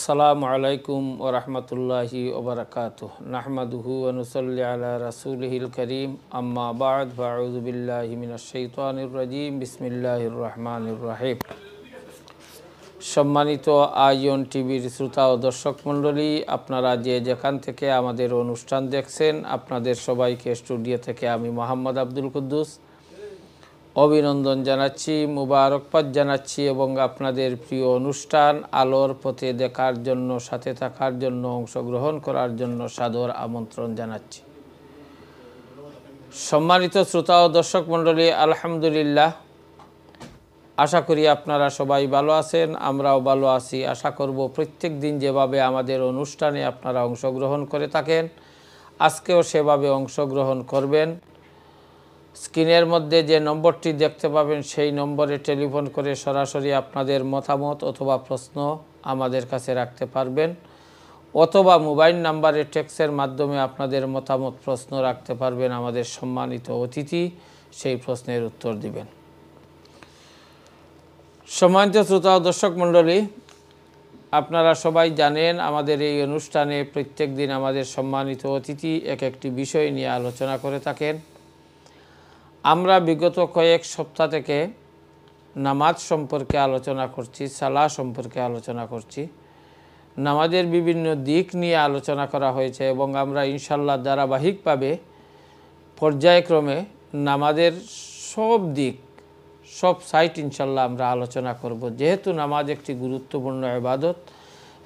আসসালামু আলাইকুম ওয়া রাহমাতুল্লাহি ওয়া বারাকাতুহু নাহমাদুহু ওয়া নুসাল্লি আলা রাসূলিহিল কারীম আম্মা বা'দ ফাআউযু বিল্লাহি মিনাশ শাইতানির রাজীম বিসমিল্লাহির রহমানির রহিম। সম্মানিত আইয়ন টিভির শ্রোতা ও দর্শক মণ্ডলী, আপনারা যে যেখান থেকে আমাদের অনুষ্ঠান দেখছেন, আপনাদের সবাইকে স্টুডিও থেকে আমি মোহাম্মদ আব্দুল কুদ্দুস অভিনন্দন জানাচ্ছি, মুবারকবাদ জানাচ্ছি এবং আপনাদের প্রিয় অনুষ্ঠান আলোর পথে দেখার জন্য, সাথে থাকার জন্য, অংশগ্রহণ করার জন্য সাদর আমন্ত্রণ জানাচ্ছি। সম্মানিত শ্রোতা ও দর্শক মণ্ডলী, আলহামদুলিল্লাহ, আশা করি আপনারা সবাই ভালো আছেন, আমরাও ভালো আছি। আশা করব প্রত্যেক দিন যেভাবে আমাদের অনুষ্ঠানে আপনারা অংশগ্রহণ করে থাকেন, আজকেও সেভাবে অংশগ্রহণ করবেন। স্ক্রিনের মধ্যে যে নম্বরটি দেখতে পাবেন সেই নম্বরে টেলিফোন করে সরাসরি আপনাদের মতামত অথবা প্রশ্ন আমাদের কাছে রাখতে পারবেন, অথবা মোবাইল নাম্বারে টেক্সটের মাধ্যমে আপনাদের মতামত প্রশ্ন রাখতে পারবেন। আমাদের সম্মানিত অতিথি সেই প্রশ্নের উত্তর দিবেন। সম্মানিত শ্রোতা ও দর্শক মণ্ডলী, আপনারা সবাই জানেন আমাদের এই অনুষ্ঠানে প্রত্যেক দিন আমাদের সম্মানিত অতিথি এক একটি বিষয় নিয়ে আলোচনা করে থাকেন। আমরা বিগত কয়েক সপ্তাহ থেকে নামাজ সম্পর্কে আলোচনা করছি, সালাহ সম্পর্কে আলোচনা করছি। নামাজের বিভিন্ন দিক নিয়ে আলোচনা করা হয়েছে এবং আমরা ইনশাল্লাহ ধারাবাহিকভাবে পর্যায়ক্রমে নামাজের সব দিক, সব সাইট ইনশাল্লাহ আমরা আলোচনা করব। যেহেতু নামাজ একটি গুরুত্বপূর্ণ ইবাদত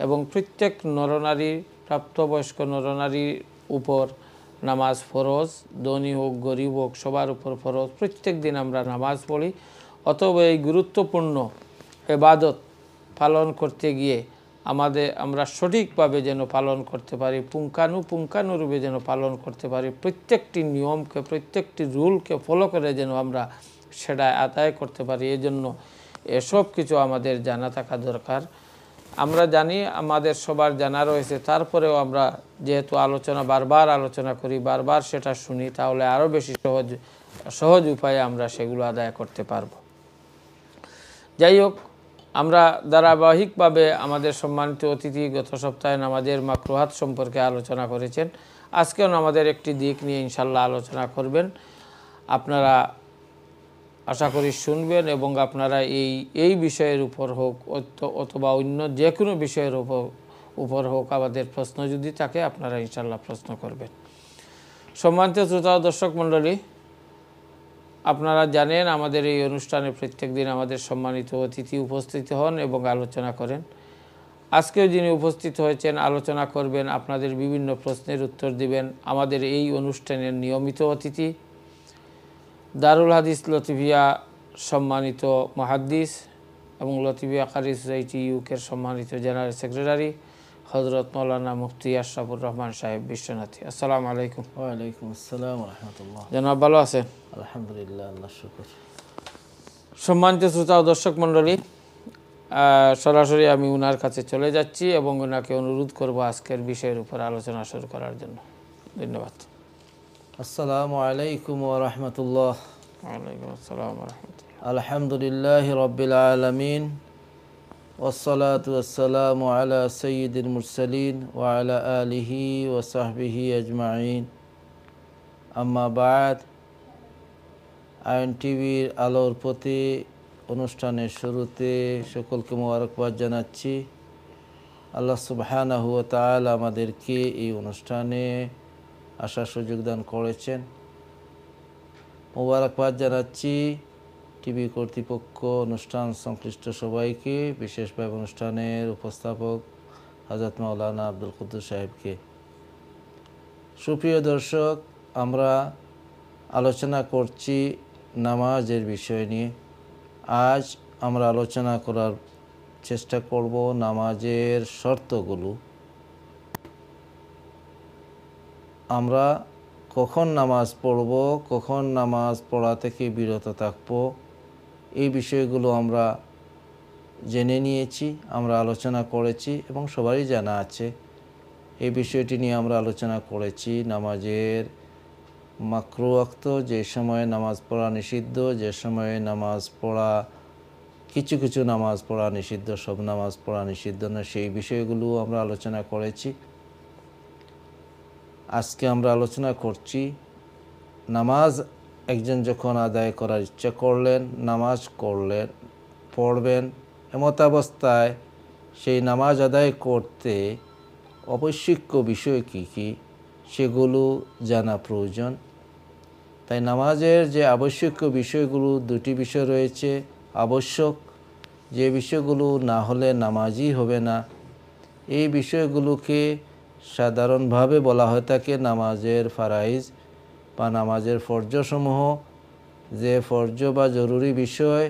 এবং প্রত্যেক নরনারী, প্রাপ্তবয়স্ক নরনারীর উপর নামাজ ফরজ, ধনী হোক গরিব হোক সবার উপর ফরজ। প্রত্যেক দিন আমরা নামাজ পড়ি, অতএব এই গুরুত্বপূর্ণ ইবাদত পালন করতে গিয়ে আমরা সঠিকভাবে যেন পালন করতে পারি, পুঙ্খানুরূপে যেন পালন করতে পারি, প্রত্যেকটি নিয়মকে, প্রত্যেকটি রুলকে ফলো করে যেন আমরা সেটা আদায় করতে পারি। এজন্য এসব কিছু আমাদের জানা থাকা দরকার। আমরা জানি, আমাদের সবার জানা রয়েছে, তারপরেও আমরা যেহেতু বারবার আলোচনা করি, বারবার সেটা শুনি, তাহলে আরও বেশি সহজ উপায়ে আমরা সেগুলো আদায় করতে পারব। যাই হোক, আমরা ধারাবাহিকভাবে আমাদের সম্মানিত অতিথি গত সপ্তাহে নামাজের মাকরুহাত সম্পর্কে আলোচনা করেছেন। আজকেও আমাদের একটি দিক নিয়ে ইনশাল্লাহ আলোচনা করবেন। আপনারা আশা করি শুনবেন এবং আপনারা এই বিষয়ের উপর হোক অথবা অন্য যে কোনো বিষয়ের উপর হোক, আমাদের প্রশ্ন যদি থাকে আপনারা ইনশাল্লাহ প্রশ্ন করবেন। সম্মানিত শ্রোতা ও দর্শক মণ্ডলী, আপনারা জানেন আমাদের এই অনুষ্ঠানে প্রত্যেক দিন আমাদের সম্মানিত অতিথি উপস্থিত হন এবং আলোচনা করেন। আজকেও যিনি উপস্থিত হয়েছেন, আলোচনা করবেন, আপনাদের বিভিন্ন প্রশ্নের উত্তর দিবেন, আমাদের এই অনুষ্ঠানের নিয়মিত অতিথি, দারুল হাদিস লতিফিয়া সম্মানিত মুহাদ্দিস এবং লতিফিয়া কারি সোসাইটি ইউকের সম্মানিত জেনারেল সেক্রেটারি হযরত মাওলানা মুফতি আশরাফুর রহমান সাহেব বিশ্বনাথী। আসসালামু আলাইকুম। ওয়ালাইকুম আসসালাম ওয়া রাহমাতুল্লাহ। জনাব ভালো আছেন? আলহামদুলিল্লাহ, আল্লাহ শুকর। সম্মানিত শ্রোতা ও দর্শক মণ্ডলী, সরাসরি আমি উনার কাছে চলে যাচ্ছি এবং ওনাকে অনুরোধ করব আজকের বিষয়ের উপর আলোচনা শুরু করার জন্য। ধন্যবাদ। আসসালামু আলাইকুম ওয়া রাহমাতুল্লাহ। ওয়ালাইকুম আসসালাম ওয়া রাহমাতুল্লাহ। আলহামদুলিল্লাহি রাব্বিল আলামিন ওয়াসসালাতু ওয়াসসালামু আলা সাইয়্যিদিল মুরসালিন ওয়া আলা আলিহি ওয়া সাহবিহি আজমাইন। আম্মা বা'দ। আইন টিভির আলোর প্রতি অনুষ্ঠানের শুরুতে সকলকে মোবারকবাদ জানাচ্ছি। আল্লাহ সুবহানাহু ওয়া তাআলা আমাদেরকে এই অনুষ্ঠানে আসার সুযোগ দান করেছেন। মোবারকবাদ জানাচ্ছি টিভি কর্তৃপক্ষ, অনুষ্ঠান সংশ্লিষ্ট সবাইকে, বিশেষভাবে অনুষ্ঠানের উপস্থাপক হযরত মাওলানা আব্দুল কুদ্দুস সাহেবকে। সুপ্রিয় দর্শক, আমরা আলোচনা করছি নামাজের বিষয় নিয়ে। আজ আমরা আলোচনা করার চেষ্টা করব নামাজের শর্তগুলো। আমরা কখন নামাজ পড়ব, কখন নামাজ পড়া থেকে বিরত থাকব, এই বিষয়গুলো আমরা জেনে নিয়েছি, আমরা আলোচনা করেছি এবং সবারই জানা আছে। এই বিষয়টি নিয়ে আমরা আলোচনা করেছি। নামাজের মাকরুহ ওয়াক্ত, যে সময়ে নামাজ পড়া নিষিদ্ধ, যে সময়ে নামাজ পড়া কিছু কিছু নামাজ পড়া নিষিদ্ধ, সব নামাজ পড়া নিষিদ্ধ না, সেই বিষয়গুলো আমরা আলোচনা করেছি। আজকে আমরা আলোচনা করছি নামাজ একজন যখন আদায় করার ইচ্ছা করলেন, নামাজ পড়বেন, এমতাবস্থায় সেই নামাজ আদায় করতে আবশ্যক বিষয় কী কী সেগুলো জানা প্রয়োজন। তাই নামাজের যে আবশ্যক বিষয়গুলো, দুটি বিষয় রয়েছে। আবশ্যক, যে বিষয়গুলো না হলে নামাজই হবে না, এই বিষয়গুলোকে সাধারণভাবে বলা হয়ে থাকে নামাজের ফারাইজ বা নামাজের ফরজসমূহ। যে ফরজ বা জরুরি বিষয়,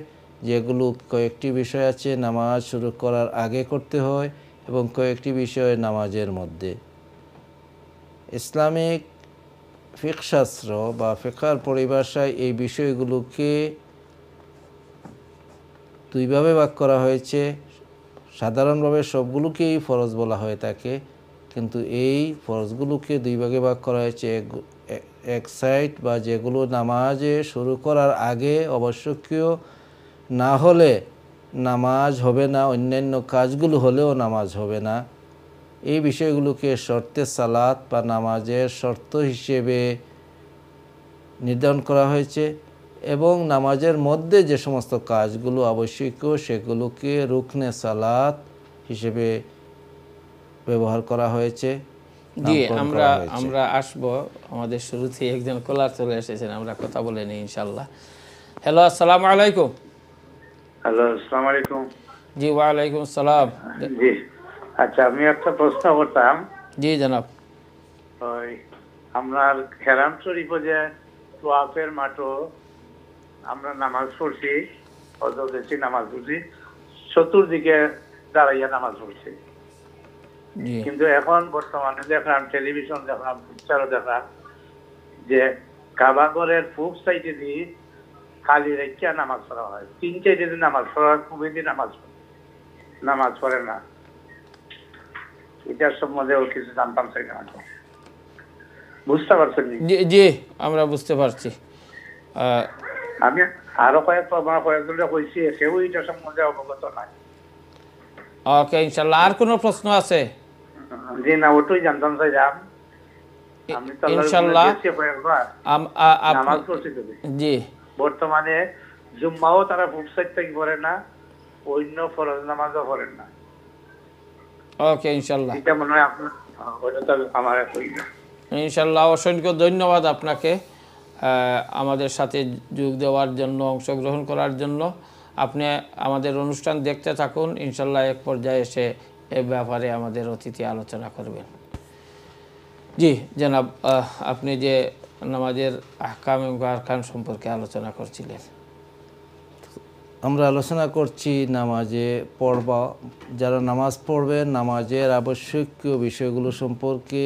যেগুলো কয়েকটি বিষয় আছে নামাজ শুরু করার আগে করতে হয় এবং কয়েকটি বিষয় নামাজের মধ্যে। ইসলামিক ফিকহ শাস্ত্র বা ফিকহের পরিভাষায় এই বিষয়গুলোকে দুইভাবে ভাগ করা হয়েছে। সাধারণভাবে সবগুলোকেই ফরজ বলা হয়ে থাকে, কিন্তু এই ফরজগুলোকে দুই ভাগে ভাগ করা হয়েছে। এক সাইড বা যেগুলো নামাজে শুরু করার আগে আবশ্যকীয়, না হলে নামাজ হবে না, অন্যান্য কাজগুলো হলেও নামাজ হবে না, এই বিষয়গুলোকে শর্তে সালাত বা নামাজের শর্ত হিসেবে নির্ধারণ করা হয়েছে। এবং নামাজের মধ্যে যে সমস্ত কাজগুলো আবশ্যকীয় সেগুলোকে রুকনে সালাত হিসেবে ব্যবহার করা হয়েছে। জি, আমরা আসব। আমাদের শুরুতেই একজন কলার চলে এসেছেন, আমরা কথা বলে নিই ইনশাল্লাহ। হ্যালো, আসসালামু আলাইকুম। হ্যালো, আসসালামু আলাইকুম। জি, ওয়ালাইকুম আসসালাম। জি, আচ্ছা, আমি একটা প্রশ্ন করতাম। জি জনাব। ওই আপনার হেরাম শরীফে যে তোয়াফের মাঠও আমরা নামাজ পড়ছি, অজদেশি নামাজ পড়ছি, চতুর্দিকে দাঁড়াইয়া নামাজ পড়ছি। জি, কিন্তু এখন বর্তমানে দেখলাম, টেলিভিশন দেখলাম, পিকচারও দেখলাম যে কাবাগরের পূব সাইডে দিয়ে খালি রেখা নামাজ পড়া হয়। 3-4 দিন নামাজ পড়া, খুবই নামাজ পড়ে না। এটার সম্বন্ধেও কিছু জানতাম চাই না। বুঝতে পারছেন? জি জি, আমরা বুঝতে পারছি। আমি আরো কয়েকজনকে কইছি, কেউ এটার সম্বন্ধে অবগত নাই। ওকে, ইনশাল্লাহ। আর কোনো প্রশ্ন আছে? জি না, ওটাই জানতাম চাইলাম। আমি তো ইনশাল্লাহ নামাজ পড়ছি। জি, বর্তমানে জুম্মাও তারা পূব সাইড থেকে পড়ে না, অন্য ফরজ নামাজও পড়েন না। ওকে, ইনশাল্লাহ। এটা মনে হয় আপনার, ওটা তো আমার ইনশাল্লাহ। অসংখ্য ধন্যবাদ আপনাকে আমাদের সাথে যোগ দেওয়ার জন্য, অংশগ্রহণ করার জন্য। আপনি আমাদের অনুষ্ঠান দেখতে থাকুন, ইনশাল্লাহ এক পর্যায়ে এসে এ ব্যাপারে আমাদের অতিথি আলোচনা করবেন। জি জনাব, আপনি যে নামাজের আহকাম এবং আরকান সম্পর্কে আলোচনা করছিলেন। আমরা আলোচনা করছি নামাজে পড়বা, যারা নামাজ পড়বেন নামাজের আবশ্যকীয় বিষয়গুলো সম্পর্কে,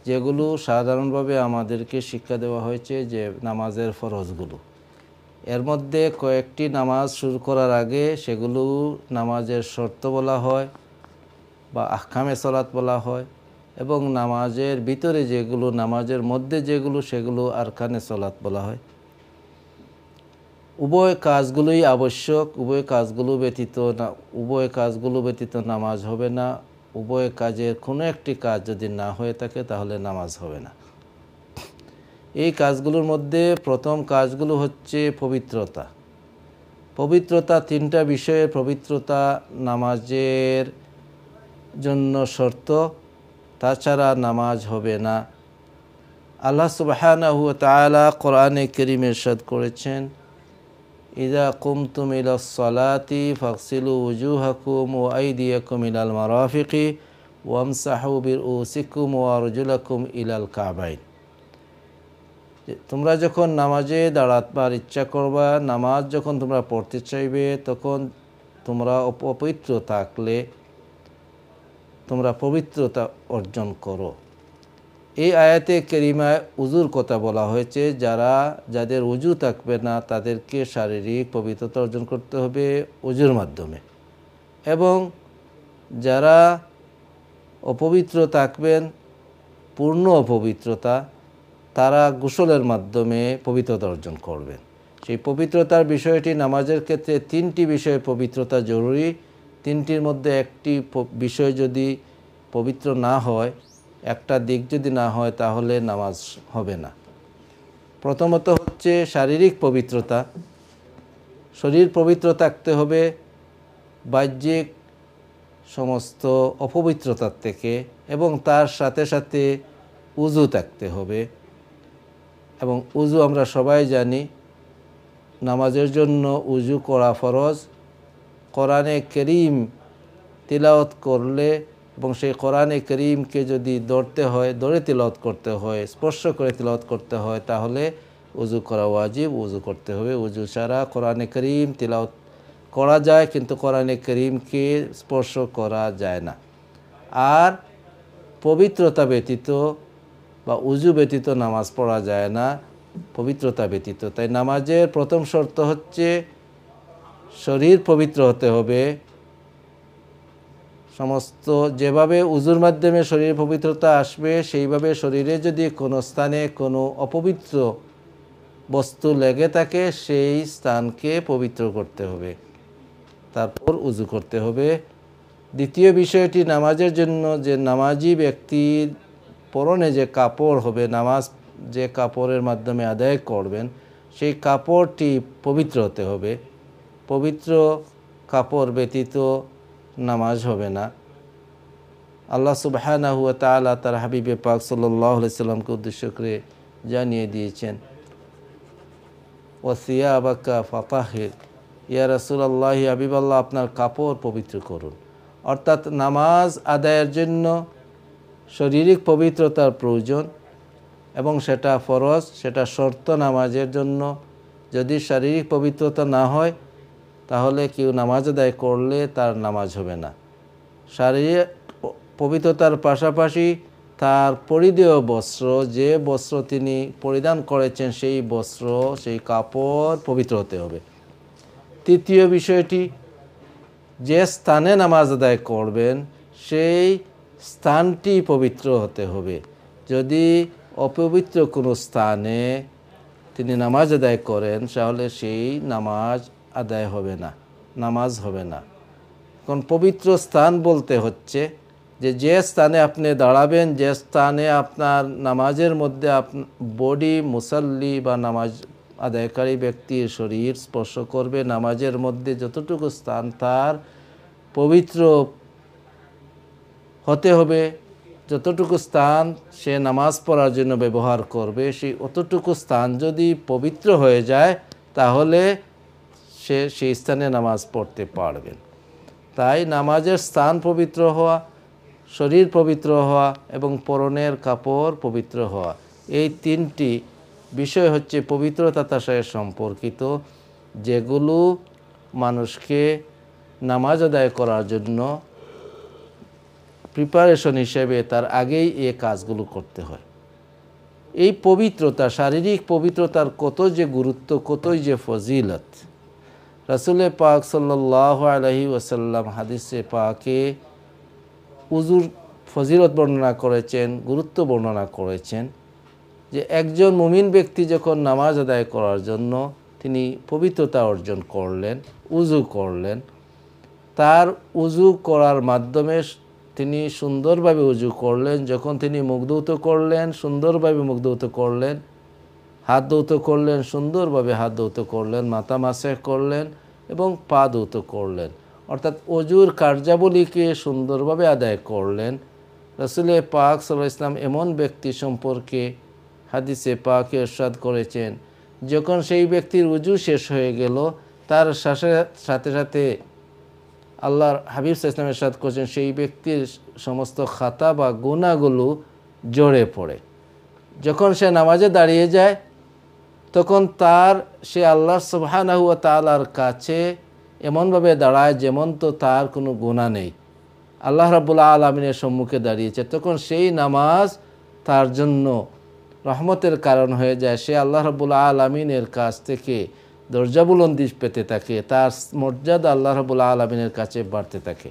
যেগুলো সাধারণভাবে আমাদেরকে শিক্ষা দেওয়া হয়েছে, যে নামাজের ফরজগুলো। এর মধ্যে কয়েকটি নামাজ শুরু করার আগে সেগুলো নামাজের শর্ত বলা হয় বা আহকামে সালাত বলা হয়, এবং নামাজের ভিতরে যেগুলো, নামাজের মধ্যে যেগুলো, সেগুলো আরকানে সালাত বলা হয়। উভয় কাজগুলোই আবশ্যক। উভয় কাজগুলো ব্যতীত নামাজ হবে না। উভয় কাজের কোনো একটি কাজ যদি না হয়ে থাকে তাহলে নামাজ হবে না। এই কাজগুলোর মধ্যে প্রথম কাজগুলো হচ্ছে পবিত্রতা। পবিত্রতা, 3টা বিষয়ের পবিত্রতা নামাজের জন্য শর্ত, তাছাড়া নামাজ হবে না। আল্লাহ সুবহানাহু ওয়া তাআলা কোরআনে কারীমে ইরশাদ করেছেন, ইযা কুমতুম ইলাস সালাতি ফাগসিলু ওয়ুজুহাকুম ওয়া আইদিয়াকুম ইলাল মারাফিকি ওয়ামসাহু বিরউসিকুম ওয়া আরজুলাকুম ইলাল কাবাইন। তোমরা যখন নামাজে দাঁড়াবার ইচ্ছা করবা, নামাজ যখন তোমরা পড়তে চাইবে, তখন তোমরা অপবিত্র থাকলে তোমরা পবিত্রতা অর্জন করো। এই আয়াতে কারিমায় উজুর কথা বলা হয়েছে। যাদের উজু থাকবে না তাদেরকে শারীরিক পবিত্রতা অর্জন করতে হবে উজুর মাধ্যমে, এবং যারা অপবিত্র থাকবেন, পূর্ণ অপবিত্রতা, তারা গোসলের মাধ্যমে পবিত্রতা অর্জন করবেন। সেই পবিত্রতার বিষয়টি নামাজের ক্ষেত্রে তিনটি বিষয়ে পবিত্রতা জরুরি। তিনটির মধ্যে একটি বিষয় যদি পবিত্র না হয়, একটা দিক যদি না হয়, তাহলে নামাজ হবে না। প্রথমত হচ্ছে শারীরিক পবিত্রতা। শরীর পবিত্র থাকতে হবে বাহ্যিক সমস্ত অপবিত্রতার থেকে, এবং তার সাথে সাথে উযু থাকতে হবে। এবং উযু আমরা সবাই জানি নামাজের জন্য উযু করা ফরজ। কোরআনে কারীম তিলাওয়াত করলে এবং সেই কোরআনে কারীমকে যদি ধরে তিলাওয়াত করতে হয়, স্পর্শ করে তিলাওয়াত করতে হয়, তাহলে উযু করা ওয়াজিব, উযু করতে হবে। উযু ছাড়া কোরআনে কারীম তিলাওয়াত করা যায়, কিন্তু কোরআনে কারীমকে স্পর্শ করা যায় না। আর পবিত্রতা ব্যতীত বা উযু ব্যতীত নামাজ পড়া যায় না, পবিত্রতা ব্যতীত। তাই নামাজের প্রথম শর্ত হচ্ছে শরীর পবিত্র হতে হবে। সমস্ত যেভাবে উযুর মাধ্যমে শরীরে পবিত্রতা আসবে, সেইভাবে শরীরে যদি কোনো স্থানে কোনো অপবিত্র বস্তু লেগে থাকে, সেই স্থানকে পবিত্র করতে হবে, তারপর উযু করতে হবে। দ্বিতীয় বিষয়টি নামাজের জন্য যে নামাজি ব্যক্তির পরনে যে কাপড় হবে, নামাজ যে কাপড়ের মাধ্যমে আদায় করবেন, সেই কাপড়টি পবিত্র হতে হবে। পবিত্র কাপড় ব্যতীত নামাজ হবে না। আল্লাহ সুবহানাহু ওয়া তাআলা তার হাবিবে পাক সাল্লাল্লাহু আলাইহি সাল্লামকে উদ্দেশ্য করে জানিয়ে দিয়েছেন, ওয়াসিয়াবাকা ফাতাহির, ইয়া রাসূলুল্লাহ, হাবিবাল্লাহ, আপনার কাপড় পবিত্র করুন। অর্থাৎ নামাজ আদায়ের জন্য শারীরিক পবিত্রতার প্রয়োজন, এবং সেটা ফরজ, সেটা শর্ত নামাজের জন্য। যদি শারীরিক পবিত্রতা না হয়, তাহলে কেউ নামাজ আদায় করলে তার নামাজ হবে না। শারীরিক পবিত্রতার পাশাপাশি তার পরিধেয় বস্ত্র, যে বস্ত্র তিনি পরিধান করেছেন, সেই বস্ত্র, সেই কাপড় পবিত্র হতে হবে। তৃতীয় বিষয়টি, যে স্থানে নামাজ আদায় করবেন, সেই স্থানটি পবিত্র হতে হবে। যদি অপবিত্র কোনো স্থানে তিনি নামাজ আদায় করেন, তাহলে সেই নামাজ আদায় হবে না, নামাজ হবে না। কারণ পবিত্র স্থান বলতে হচ্ছে যে স্থানে আপনি দাঁড়াবেন, যে স্থানে আপনার নামাজের মধ্যে বডি, মুসাল্লি বা নামাজ আদায়কারী ব্যক্তির শরীর স্পর্শ করবে, নামাজের মধ্যে যতটুকু স্থান তার পবিত্র হতে হবে। যতটুকু স্থান সে নামাজ পড়ার জন্য ব্যবহার করবে, সেই অতটুকু স্থান যদি পবিত্র হয়ে যায়, তাহলে সে সেই স্থানে নামাজ পড়তে পারবেন। তাই নামাজের স্থান পবিত্র হওয়া, শরীর পবিত্র হওয়া এবং পরনের কাপড় পবিত্র হওয়া, এই তিনটি বিষয় হচ্ছে পবিত্রতার সাথে সম্পর্কিত, যেগুলো মানুষকে নামাজ আদায় করার জন্য প্রিপারেশন হিসেবে তার আগেই এই কাজগুলো করতে হয়। এই পবিত্রতা, শারীরিক পবিত্রতার কত যে গুরুত্ব, কতই যে ফজিলত। রাসূল পাক সাল্লাল্লাহু আলাইহি ওয়াসাল্লাম হাদিসে পাকে উযুর ফজিলত বর্ণনা করেছেন, গুরুত্ব বর্ণনা করেছেন, যে একজন মুমিন ব্যক্তি যখন নামাজ আদায় করার জন্য তিনি পবিত্রতা অর্জন করলেন, উযু করলেন, তার উযু করার মাধ্যমে তিনি সুন্দরভাবে উযু করলেন। যখন তিনি মুখ ধৌত করলেন, সুন্দরভাবে মুখ ধৌত করলেন, হাত ধৌত করলেন, সুন্দরভাবে হাত ধৌত করলেন, মাথা মাসেহ করলেন এবং পা ধৌত করলেন। অর্থাৎ অজুর কার্যাবলীকে সুন্দরভাবে আদায় করলেন। রাসূল পাক সাল্লাল্লাহু আলাইহি ওয়াসাল্লাম এমন ব্যক্তি সম্পর্কে হাদিসে পাকে ইরশাদ করেছেন, যখন সেই ব্যক্তির উজু শেষ হয়ে গেল, তার সাথে সাথে আল্লাহর হাবিব সাল্লাল্লাহু আলাইহি ওয়াসাল্লাম ইরশাদ করেছেন, সেই ব্যক্তির সমস্ত খাতা বা গুনাহগুলো ঝরে পড়ে। যখন সে নামাজে দাঁড়িয়ে যায়, তখন সে আল্লাহ সুবহানাহু ওয়া তাআলার কাছে এমনভাবে দাঁড়ায় যেমন তো তার কোনো গুনাহ নেই, আল্লাহ রাব্বুল আলামিনের সম্মুখে দাঁড়িয়েছে। তখন সেই নামাজ তার জন্য রহমতের কারণ হয়ে যায়। সে আল্লাহ রাব্বুল আলামিনের কাছ থেকে দরজা বুলন্দি পেতে থাকে, তার মর্যাদা আল্লাহ রাব্বুল আলামিনের কাছে বাড়তে থাকে।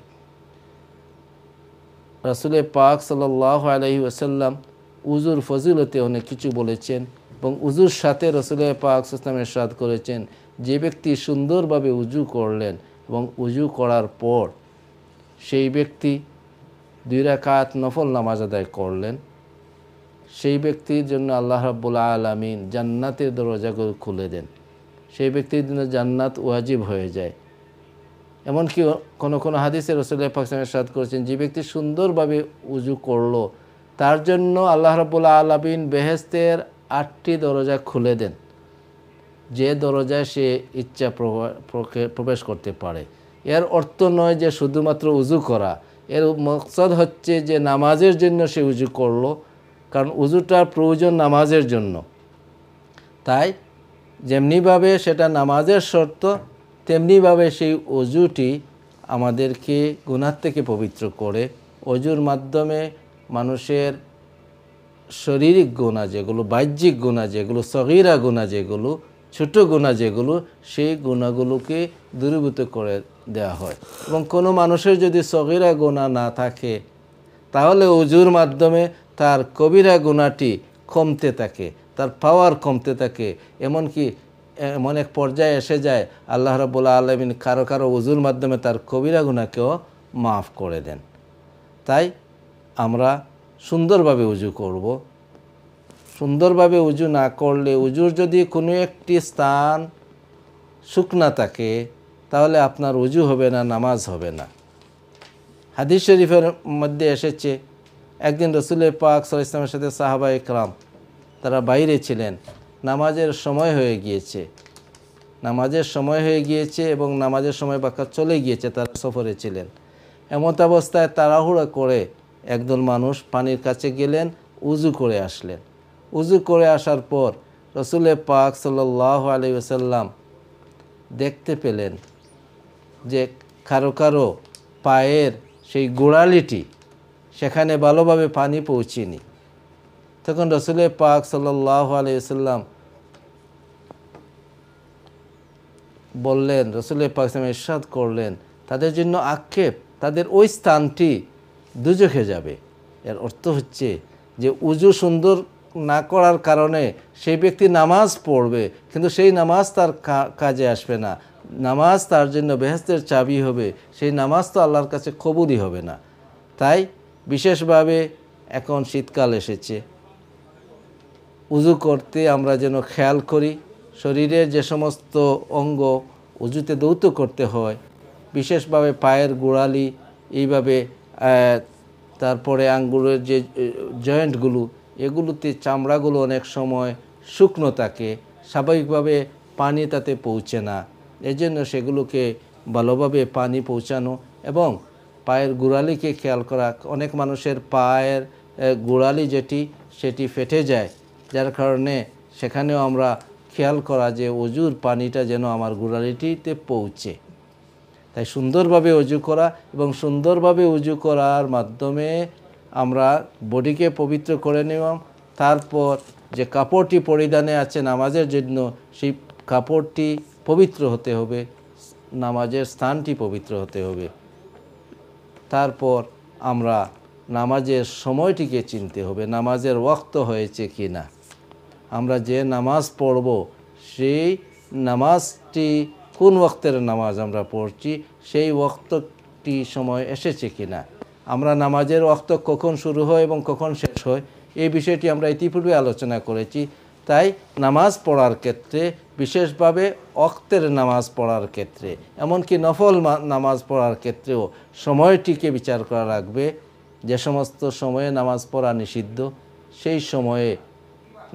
রাসূল পাক সাল্লাল্লাহু আলাইহি ওয়াসাল্লাম উযুর ফজিলতে অনেক কিছু বলেছেন। এবং উজুর সাথে রাসূল পাক সাল্লাল্লাহু আলাইহি ওয়াসাল্লাম ইরশাদ করেছেন, যে ব্যক্তি সুন্দরভাবে উজু করলেন এবং উজু করার পর সেই ব্যক্তি 2 রাকাত নফল নামাজ আদায় করলেন, সেই ব্যক্তির জন্য আল্লাহ রাব্বুল আলামিন জান্নাতের দরজাগুলো খুলে দেন। সেই ব্যক্তির জন্য জান্নাত ওয়াজিব হয়ে যায়। এমনকি কোনো কোনো হাদিসে রাসূল পাক সাল্লাল্লাহু আলাইহি ওয়াসাল্লাম ইরশাদ করেছেন, যে ব্যক্তি সুন্দরভাবে উজু করলো তার জন্য আল্লাহ রাব্বুল আলামিন বেহেশতের 8টি দরজা খুলে দেন, যে দরজায় সে ইচ্ছা প্রবেশ করতে পারে। এর অর্থ নয় যে শুধুমাত্র উজু করা, এর মকসদ হচ্ছে যে নামাজের জন্য সে উজু করলো, কারণ উজুটার প্রয়োজন নামাজের জন্য। তাই যেমনিভাবে সেটা নামাজের শর্ত, তেমনিভাবে সেই অজুটি আমাদেরকে গুনাহ থেকে পবিত্র করে। অজুর মাধ্যমে মানুষের শারীরিক গুনাহ যেগুলো, বাহ্যিক গুনাহ যেগুলো, সগীরা গুনাহ যেগুলো, ছোট গুনাহ যেগুলো, সেই গুনাহগুলোকে দূরীভূত করে দেওয়া হয়। এবং কোনো মানুষের যদি সগীরা গুনাহ না থাকে তাহলে অজুর মাধ্যমে তার কবিরা গুনাহটি কমতে থাকে, তার পাওয়ার কমতে থাকে। এমনকি এমন এক পর্যায়ে এসে যায় আল্লাহ রাব্বুল আলামিন কারো কারো অজুর মাধ্যমে তার কবিরা গুনাহকেও মাফ করে দেন। তাই আমরা সুন্দরভাবে উজু করব। সুন্দরভাবে উজু না করলে, উজুর যদি কোনো একটি স্থান শুকনা থাকে তাহলে আপনার উজু হবে না, নামাজ হবে না। হাদিস শরীফের মধ্যে এসেছে, একদিন রাসূল পাক সাল্লাল্লাহু আলাইহি ওয়াসাল্লামের সাথে সাহাবা ইকরাম তারা বাইরে ছিলেন, নামাজের সময় হয়ে গিয়েছে, নামাজের সময় হয়ে গিয়েছে এবং নামাজের সময় বাক্কা চলে গিয়েছে, তারা সফরে ছিলেন। এমত অবস্থায় তাড়াহুড়া করে একদল মানুষ পানির কাছে গেলেন, উজু করে আসলেন। উজু করে আসার পর রাসূল পাক সাল্লাল্লাহু আলাইহি ওয়াসাল্লাম দেখতে পেলেন যে কারো কারো পায়ের সেই গোড়ালিটি সেখানে ভালোভাবে পানি পৌঁছেনি। তখন রাসূল পাক সাল্লাল্লাহু আলাইহি ওয়াসাল্লাম বললেন, রাসূল পাক ইরশাদ করলেন, তাদের জন্য আক্ষেপ, তাদের ওই স্থানটি দুজখে যাবে। এর অর্থ হচ্ছে যে উজু সুন্দর না করার কারণে সেই ব্যক্তি নামাজ পড়বে, কিন্তু সেই নামাজ তার কাজে আসবে না। নামাজ তার জন্য বেহেশতের চাবি হবে, সেই নামাজ তো আল্লাহর কাছে কবুলই হবে না। তাই বিশেষভাবে এখন শীতকাল এসেছে, উজু করতে আমরা যেন খেয়াল করি। শরীরের যে সমস্ত অঙ্গ উজুতে ধৌত করতে হয়, বিশেষভাবে পায়ের গোড়ালি, এইভাবে তারপরে আঙ্গুলের যে জয়েন্টগুলো, এগুলোতে চামড়াগুলো অনেক সময় শুকনো থাকে, স্বাভাবিকভাবে পানি তাতে পৌঁছে না। এজন্য সেগুলোকে ভালোভাবে পানি পৌঁছানো এবং পায়ের গোড়ালিকে খেয়াল করা। অনেক মানুষের পায়ের গোড়ালি সেটি ফেটে যায়, যার কারণে সেখানেও আমরা খেয়াল করা যে অজুর পানিটা যেন আমার গোড়ালিটিতে পৌঁছে। তাই সুন্দরভাবে উজু করা, এবং সুন্দরভাবে উজু করার মাধ্যমে আমরা বডিকে পবিত্র করে নিলাম। তারপর যে কাপড়টি পরিধানে আছে নামাজের জন্য, সেই কাপড়টি পবিত্র হতে হবে, নামাজের স্থানটি পবিত্র হতে হবে। তারপর আমরা নামাজের সময়টিকে চিনতে হবে, নামাজের ওয়াক্ত হয়েছে কি না। আমরা যে নামাজ পড়ব সেই নামাজটি কোন ওয়াক্তের নামাজ আমরা পড়ছি, সেই ওয়াক্তটি সময় এসেছে কি না। আমরা নামাজের ওয়াক্ত কখন শুরু হয় এবং কখন শেষ হয়, এই বিষয়টি আমরা ইতিপূর্বে আলোচনা করেছি। তাই নামাজ পড়ার ক্ষেত্রে, বিশেষভাবে ওয়াক্তের নামাজ পড়ার ক্ষেত্রে, এমনকি নফল নামাজ পড়ার ক্ষেত্রেও সময়টিকে বিচার করা লাগবে। যে সমস্ত সময়ে নামাজ পড়া নিষিদ্ধ, সেই সময়ে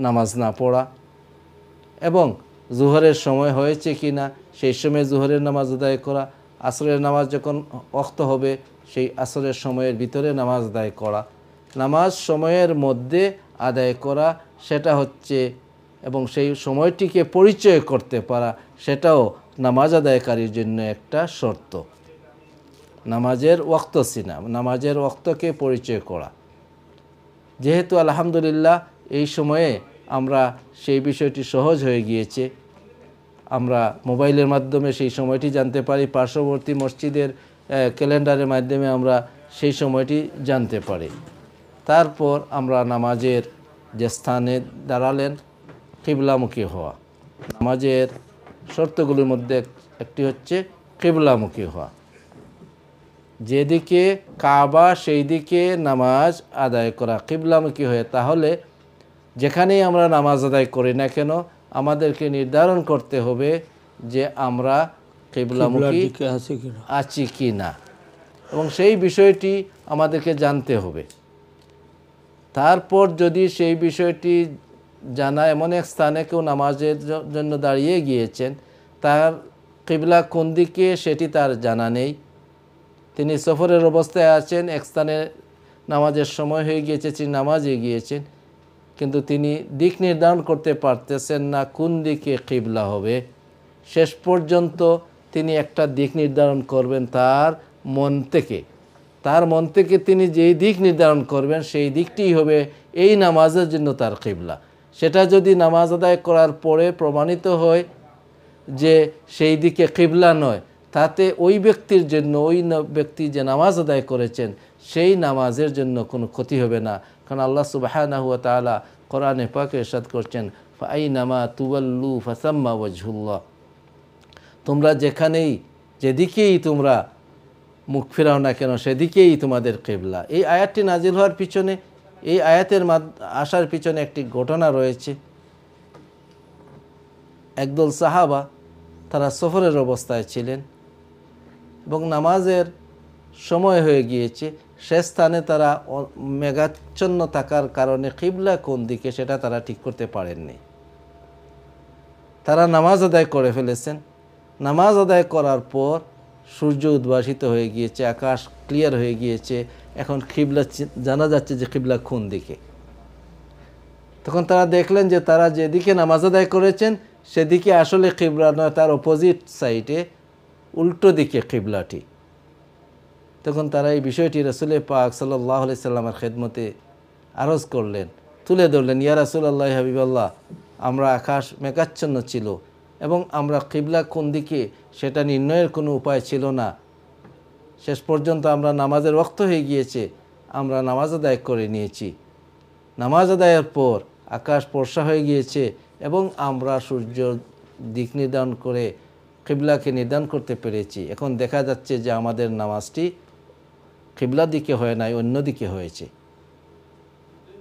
নামাজ না পড়া, এবং জোহরের সময় হয়েছে কি না সেই সময় জোহরের নামাজ আদায় করা, আসরের নামাজ যখন ওয়াক্ত হবে সেই আসরের সময়ের ভিতরে নামাজ আদায় করা, নামাজ সময়ের মধ্যে আদায় করা সেটা হচ্ছে, এবং সেই সময়টিকে পরিচয় করতে পারা সেটাও নামাজ আদায়কারীর জন্য একটা শর্ত। নামাজের ওয়াক্ত চিনা, নামাজের ওয়াক্তকে পরিচয় করা। যেহেতু আলহামদুলিল্লাহ এই সময়ে আমরা সেই বিষয়টি সহজ হয়ে গিয়েছে, আমরা মোবাইলের মাধ্যমে সেই সময়টি জানতে পারি, পার্শ্ববর্তী মসজিদের ক্যালেন্ডারের মাধ্যমে আমরা সেই সময়টি জানতে পারি। তারপর আমরা নামাজের যে স্থানে দাঁড়ালেন কিবলামুখী হওয়া। নামাজের শর্তগুলির মধ্যে একটি হচ্ছে কিবলামুখী হওয়া। যেদিকে কাবা সেই দিকে নামাজ আদায় করা কিবলামুখী হয়ে। তাহলে যেখানেই আমরা নামাজ আদায় করি না কেন আমাদেরকে নির্ধারণ করতে হবে যে আমরা কিবলামুখী আছি কি না, এবং সেই বিষয়টি আমাদেরকে জানতে হবে। তারপর যদি সেই বিষয়টি জানা, এমন এক স্থানে কেউ নামাজের জন্য দাঁড়িয়ে গিয়েছেন, তার কিবলা কোন দিকে সেটি তার জানা নেই, তিনি সফরের অবস্থায় আছেন, এক স্থানে নামাজের সময় হয়ে গিয়েছে, তিনি নামাজে গিয়েছেন, কিন্তু তিনি দিক নির্ধারণ করতে পারতেছেন না কোন দিকে কিবলা হবে। শেষ পর্যন্ত তিনি একটা দিক নির্ধারণ করবেন তার মন থেকে তিনি যেই দিক নির্ধারণ করবেন সেই দিকটিই হবে এই নামাজের জন্য তার কিবলা। সেটা যদি নামাজ আদায় করার পরে প্রমাণিত হয় যে সেই দিকে কিবলা নয়, তাতে ওই ব্যক্তির জন্য, ওই ব্যক্তি যে নামাজ আদায় করেছেন সেই নামাজের জন্য কোনো ক্ষতি হবে না। কারণ আল্লাহ সুবহানাহু ওয়া তাআলা কোরআনে পাকে ইরশাদ করছেন, ফাআইনামা তুওয়াল্লু ফাসাম্মা ওয়াজহুল্লাহ, তোমরা যেদিকেই তোমরা মুখ ফিরাও না কেন সেদিকেই তোমাদের কিবলা। এই আয়াতটি নাজিল হওয়ার পিছনে, এই আয়াতের আসার পিছনে একটি ঘটনা রয়েছে। একদল সাহাবা তারা সফরের অবস্থায় ছিলেন এবং নামাজের সময় হয়ে গিয়েছে, সে স্থানে তারা মেঘাচ্ছন্ন থাকার কারণে কিবলা কোন দিকে সেটা তারা ঠিক করতে পারেননি। তারা নামাজ আদায় করে ফেলেছেন। নামাজ আদায় করার পর সূর্য উদ্ভাসিত হয়ে গিয়েছে, আকাশ ক্লিয়ার হয়ে গিয়েছে, এখন কিবলা জানা যাচ্ছে যে কিবলা কোন দিকে। তখন তারা দেখলেন যে তারা যেদিকে নামাজ আদায় করেছেন সেদিকে আসলে কিবলা নয়, তার অপোজিট সাইডে উল্টো দিকে কিবলাটি। তখন তারা এই বিষয়টি রাসূল পাক সাল্লাল্লাহু আলাইহি সাল্লামের খেদমতে আরজ করলেন, তুলে ধরলেন, ইয়া রাসূলুল্লাহ, হাবিবাল্লাহ, আমরা আকাশ মেঘাচ্ছন্ন ছিল এবং আমরা কিবলা কোন দিকে সেটা নির্ণয়ের কোনো উপায় ছিল না। শেষ পর্যন্ত আমরা নামাজের ওয়াক্ত হয়ে গিয়েছে, আমরা নামাজ আদায় করে নিয়েছি। নামাজ আদায়ের পর আকাশ ফর্সা হয়ে গিয়েছে এবং আমরা সূর্য দিক নির্ধারণ করে কিবলাকে নির্ধারণ করতে পেরেছি। এখন দেখা যাচ্ছে যে আমাদের নামাজটি কিবলার দিকে হয় নাই, অন্য দিকে হয়েছে।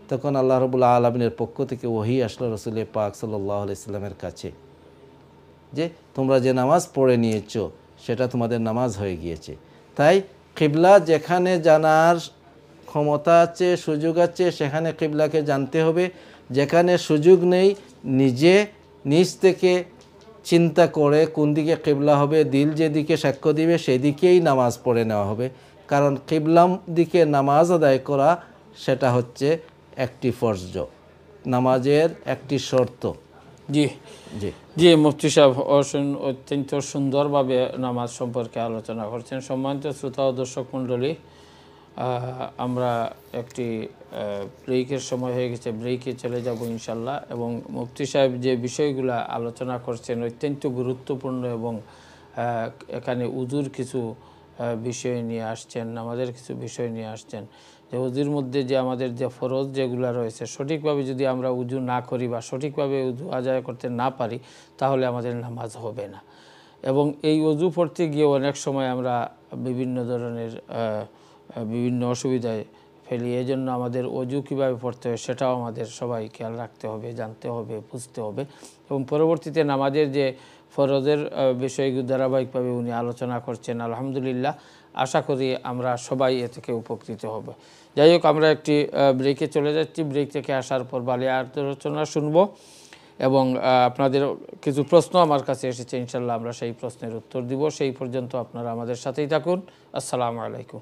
তখন আল্লাহ রাব্বুল আলামিনের পক্ষ থেকে ওহী আসলো রাসূল পাক সাল্লাল্লাহু আলাইহি সাল্লামের কাছে যে তোমরা যে নামাজ পড়ে নিয়েছো সেটা তোমাদের নামাজ হয়ে গিয়েছে। তাই কিবলা যেখানে জানার ক্ষমতা আছে, সুযোগ আছে, সেখানে কিবলাকে জানতে হবে। যেখানে সুযোগ নেই, নিজ থেকে চিন্তা করে কোন দিকে কিবলা হবে, দিল যেদিকে সাক্ষ্য দিবে সেদিকেই নামাজ পড়ে নেওয়া হবে। কারণ কিবলার দিকে নামাজ আদায় করা সেটা হচ্ছে একটি ফরজ, নামাজের একটি শর্ত। জি জি জি মুফতি সাহেব অত্যন্ত সুন্দরভাবে নামাজ সম্পর্কে আলোচনা করছেন। সম্মানিত শ্রোতা ও দর্শক মণ্ডলী, আমরা একটি ব্রেকের সময় হয়ে গেছে, ব্রেকে চলে যাব ইনশাল্লাহ। এবং মুফতি সাহেব যে বিষয়গুলো আলোচনা করছেন অত্যন্ত গুরুত্বপূর্ণ এবং এখানে উজুর কিছু বিষয় নিয়ে আসছেন, আমাদের কিছু বিষয় নিয়ে আসছেন যে উজুর মধ্যে যে আমাদের যে ফরজ যেগুলো রয়েছে সঠিকভাবে যদি আমরা উজু না করি বা সঠিকভাবে উজু আদায় করতে না পারি তাহলে আমাদের নামাজ হবে না। এবং এই উজু পড়তে গিয়ে অনেক সময় আমরা বিভিন্ন ধরনের বিভিন্ন অসুবিধায় ফেলি। এই জন্য আমাদের অজু কীভাবে পড়তে হয় সেটাও আমাদের সবাই খেয়াল রাখতে হবে, জানতে হবে, বুঝতে হবে। এবং পরবর্তীতে নামাজের যে ফরজের বিষয়গুলো ধারাবাহিকভাবে উনি আলোচনা করছেন, আলহামদুলিল্লাহ। আশা করি আমরা সবাই এ থেকে উপকৃত হব। যাই হোক, আমরা একটি ব্রেকে চলে যাচ্ছি। ব্রেক থেকে আসার পর বালি আলোচনা শুনবো এবং আপনাদের কিছু প্রশ্ন আমার কাছে এসেছে, ইনশাল্লাহ আমরা সেই প্রশ্নের উত্তর দিব। সেই পর্যন্ত আপনারা আমাদের সাথেই থাকুন। আসসালামু আলাইকুম।